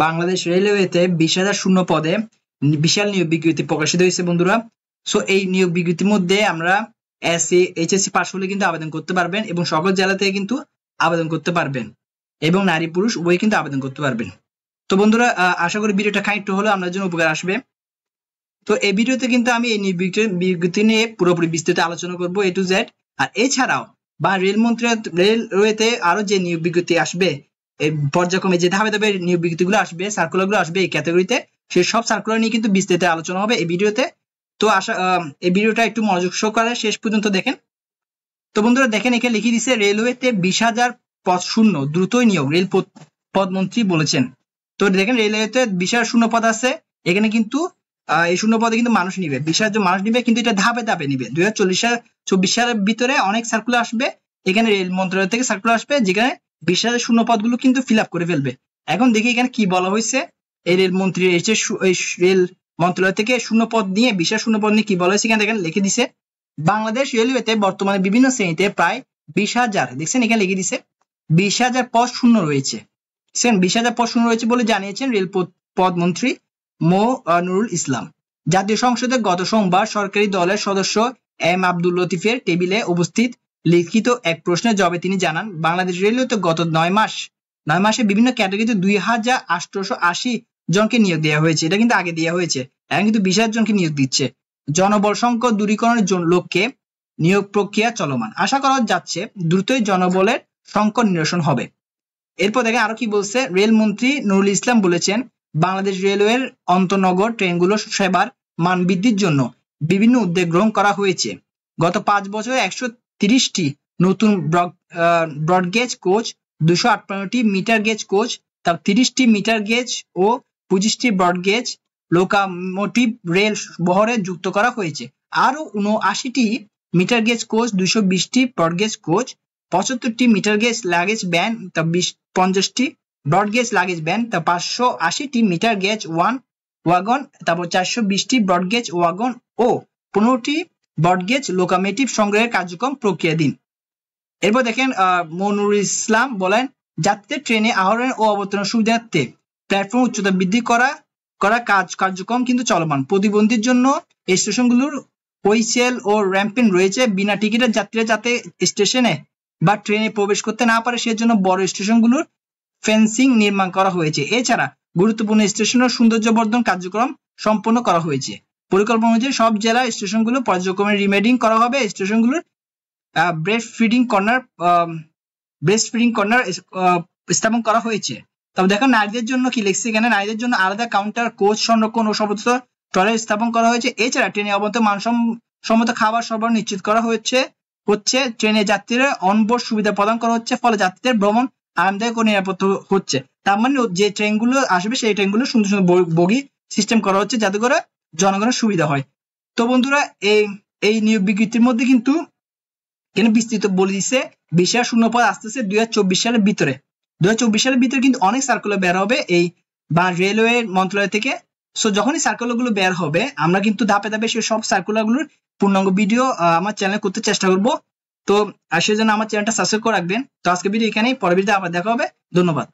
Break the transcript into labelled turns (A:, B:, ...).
A: বাংলাদেশ রেলওয়েতে 20,000 শূন্য পদে বিশাল নিয়োগ বিজ্ঞপ্তি প্রকাশিত হয়েছে বন্ধুরা। সো এই নিয়োগ বিজ্ঞপ্তির মধ্যে আমরা এসএসসি এইচএসসি পাস হলে কিন্তু আবেদন করতে পারবেন এবং সকল জেলা থেকে কিন্তু আবেদন করতে পারবেন এবং নারী পুরুষ উভয় কিন্তু আবেদন করতে পারবেন। তো বন্ধুরা আশা করি ভিডিওটা খানিকটা হলেও আপনার জন্য উপকার আসবে। তো এই ভিডিওতে কিন্তু আমি এই নিয়োগ বিজ্ঞপ্তি নিয়ে পুরোপুরি বিস্তারিত আলোচনা করব এ টু জেড। আর এছাড়াও বা রেলওয়েতে আরো যে নিয়োগ বিজ্ঞপ্তি আসবে, এই পর্যায়ক্রমে যে ধাপে ধাপে নিয়োগ বিজ্ঞপ্তিগুলো আসবে, সার্কুলারগুলো আসবে এই ক্যাটাগরিতে, সেই সব সার্কুলার নিয়ে কিন্তু বিস্তারিত আলোচনা হবে এই ভিডিওতে। তো এই ভিডিওটা একটু মনোযোগ সহকারে শেষ পর্যন্ত দেখেন। তো বন্ধুরা দেখেন, এখানে লিখে দিছে রেলওয়েতে 20,000 পদ শূন্য, দ্রুতই নিয়োগ, রেল পদমন্ত্রী বলেছেন। তো দেখেন রেলওয়েতে 20,000 শূন্য পদ আছে। এখানে কিন্তু এই শূন্য পদে কিন্তু মানুষ নিবে, 20,000 মানুষ নিবে, কিন্তু এটা ধাপে ধাপে নিবে। 2024 সালের ভিতরে অনেক সার্কুলার আসবে, এখানে রেল মন্ত্রণালয় থেকে সার্কুলার আসবে যেখানে 20,000 শূন্য পদগুলো কিন্তু ফিল আপ করে ফেলবে। এখন দেখি এখানে কি বলা হয়েছে, এই রেল মন্ত্রী রেল মন্ত্রণালয় থেকে শূন্য পদ নিয়ে 20,000 শূন্য পদ নিয়ে কি বলা হয়েছে এখানে দেখেন লিখে দিছে। বাংলাদেশ রেলওয়েতে বর্তমানে বিভিন্ন শ্রেণীতে প্রায় 20,000, দেখছেন এখানে লিখে দিছে 20,000 পদ শূন্য রয়েছে। 20,000 পদ শূন্য রয়েছে বলে জানিয়েছেন রেল পদমন্ত্রী মো নুরুল ইসলাম। জাতীয় সংসদে গত সোমবার সরকারি দলের সদস্য এম আব্দুল লতিফের টেবিলে উপস্থিত লিখিত এক প্রশ্নের জবাবে তিনি জানান, বাংলাদেশ রেলওয়েতে গত 9 মাসে বিভিন্ন ক্যাটাগরিতে 2,880 জনকে নিয়োগ দেওয়া হয়েছে। এটা কিন্তু আগে দেওয়া হয়েছে, এখন কিন্তু 20,000 জনকে নিয়োগ দিচ্ছে। জনবল সংকট দূরীকরণের লক্ষ্যে নিয়োগ প্রক্রিয়া চলমান, আশা করা যাচ্ছে দ্রুতই জনবলের সংকট নিরসন হবে। এরপর দেখেন আরো কি বলছে, রেলমন্ত্রী নুরুল ইসলাম বলেছেন, বাংলাদেশ রেলওয়ের আন্তনগর ট্রেনগুলো সেবার মান বৃদ্ধির জন্য বিভিন্ন উদ্যোগ গ্রহণ করা হয়েছে। গত 5 বছরে 130টি নতুন ব্রডগেজ কোচ, 258টি মিটার গেজ কোচ, 30টি মিটার গেজ ও 25টি ব্রডগেজ লোকোমোটিভ রেল বহরে যুক্ত করা হয়েছে। আরো 79টি মিটার গেজ কোচ, 220টি ব্রডগেজ কোচ, 75টি মিটার গেজ লাগেজ ভ্যান, 50টি ব্রডগেজ লাগেজ ভ্যান, 580টি মিটার গেজ ওয়াগন, 420টি ব্রডগেজ ওয়াগন ও 15টি ব্রডগেজ লোকোমোটিভ সংগ্রহের কার্যক্রম প্রক্রিয়াধীন। এরপর দেখেন মনুরুল ইসলাম বলেন, যাত্রীদের ট্রেনে আরোহণ ও অবতরণ সুবিধার্থে প্ল্যাটফর্ম উচ্চতা বৃদ্ধি করা কার্যক্রম কিন্তু চলমান। প্রতিবন্ধীর জন্য স্টেশনগুলোর হুইসেল ও র্যাম্পিং রয়েছে। বিনা টিকিটের যাত্রীরা যাতে স্টেশনে বা ট্রেনে প্রবেশ করতে না পারে সেজন্য বড় স্টেশনগুলোর ফেন্সিং নির্মাণ করা হয়েছে। এছাড়া গুরুত্বপূর্ণ স্টেশনের সৌন্দর্যবর্ধন কার্যক্রম সম্পন্ন করা হয়েছে। পরিকল্পনা অনুযায়ী সব জেলা স্টেশনগুলো পর্যায়ক্রমে রিমেডিং করা হবে। স্টেশনগুলোর ব্রেস্ট ফিডিং কর্নার স্থাপন করা হয়েছে। তবে দেখো নারীদের জন্য কি লিখছে এখানে, নারীদের জন্য আলাদা কাউন্টার, কোচ সংরক্ষণ ও সমস্ত টয়লেট স্থাপন করা হয়েছে। এছাড়া ট্রেনে অবতরণ মানসম্মত খাবার সরবরাহ নিশ্চিত করা হচ্ছে। ট্রেনে যাত্রীরা অনবোর্ড সুবিধা প্রদান করা হচ্ছে, ফলে যাত্রীদের ভ্রমণ আরামদায়ক ও নিরাপদ হচ্ছে। তার মানে যে ট্রেনগুলো আসবে সেই ট্রেনগুলো সুন্দর সুন্দর বগি সিস্টেম করা হচ্ছে যাতে করে জনগণের সুবিধা হয়। তো বন্ধুরা এই নিয়োগ বিজ্ঞপ্তির মধ্যে কিন্তু এখানে বিস্তৃত বলে দিচ্ছে 20,000 শূন্য পদ আসতেছে 2024 সালের ভিতরে। 2024 সালের ভিতরে কিন্তু অনেক সার্কুলার বের হবে এই বা রেলওয়ে মন্ত্রণালয় থেকে। সো যখনই সার্কুলার গুলো বের হবে আমরা কিন্তু ধাপে ধাপে সেই সব সার্কুলার গুলোর পূর্ণাঙ্গ ভিডিও আমার চ্যানেলে করতে চেষ্টা করব। তো সেজন্য আমার চ্যানেলটা সাবস্ক্রাইব করে রাখবেন। তো আজকে ভিডিও এখানেই, পরের ভিডিওতে আবার দেখা হবে। ধন্যবাদ।